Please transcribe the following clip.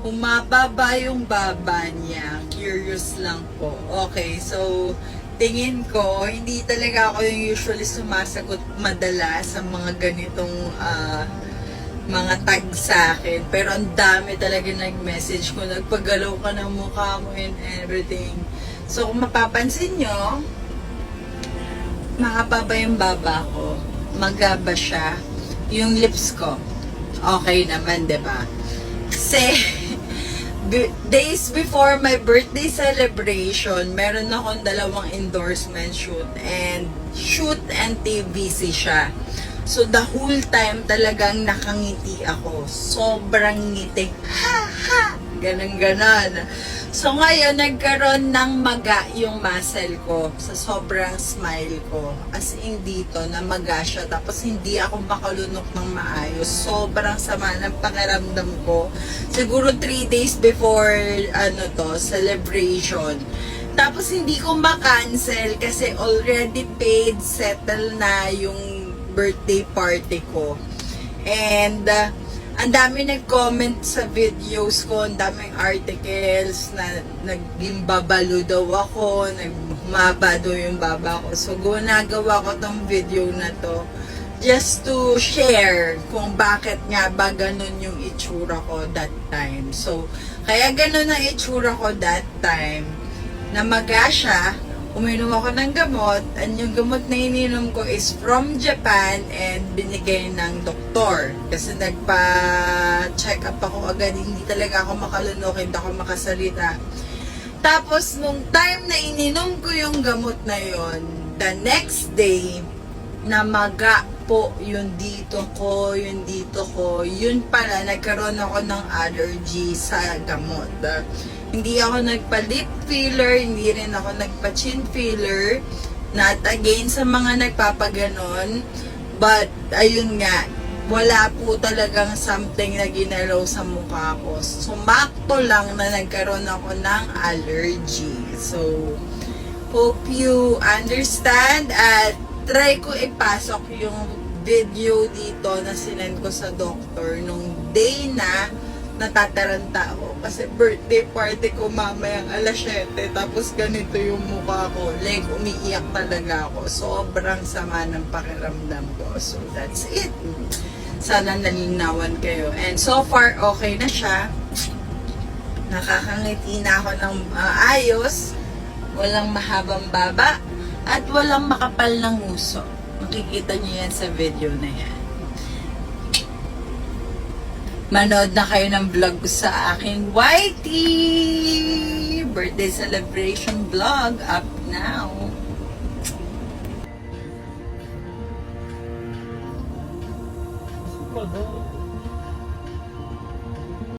Humababa yung baba niya. Curious lang po. Okay, so tingin ko, hindi talaga ako yung usually sumasagot madalas sa mga ganitong mga tag sa akin. Pero ang dami talaga nag-message ko. Nagpagalaw ka ng mukha mo and everything. So kung mapapansin nyo, makapaba yung baba ko. Magaba siya. Yung lips ko, okay naman, diba? Kasi, days before my birthday celebration, meron akong dalawang endorsement shoot and TVC siya. So, the whole time talagang nakangiti ako. Sobrang ngiti. Ha! Ha! Ganon. So, ngayon, nagkaroon ng maga yung muscle ko sa sobrang smile ko. As in dito, namaga siya. Tapos, hindi ako makalunok ng maayos. Sobrang sama ng pakiramdam ko. Siguro 3 days before, celebration. Tapos, hindi ko ma-cancel kasi already paid, settle na yung birthday party ko. And, ang dami nag-comment sa videos ko, ang daming articles na naging babalo daw ako, nagmaba daw yung baba ko. So, ginagawa ko tong video na to just to share kung bakit nga ba ganun yung itsura ko that time. So, kaya ganun ang itsura ko that time. Namaga siya, uminom ako ng gamot, and yung gamot na ininom ko is from Japan and binigay ng doktor. Kasi nagpa-check up ako agad, hindi talaga ako makalunok, hindi ako makasalita. Tapos, nung time na ininom ko yung gamot na yon, the next day, namaga po yung dito ko, yun pala, nagkaroon ako ng allergy sa gamot. Hindi ako nagpa-lip filler, hindi rin ako nagpa-chin filler. Not again sa mga nagpapaganon. But, ayun nga, wala po talagang something na ginalaw sa mukha ko. Sumakto lang na nagkaroon ako ng allergy. So, hope you understand at try ko ipasok yung video dito na sinend ko sa doctor nung day na natataranta ako. Kasi birthday party ko mamayang alas 7. Tapos ganito yung mukha ko. Like, umiiyak talaga ako. Sobrang sama ng pakiramdam ko. So, that's it. Sana nalinawan kayo. And so far, okay na siya. Nakakangiti na ako ng ayos. Walang mahabang baba. At walang makapal ng nguso. Makikita niyo yan sa video na yan. Manood na kayo ng vlog ko sa aking YT birthday celebration vlog up now.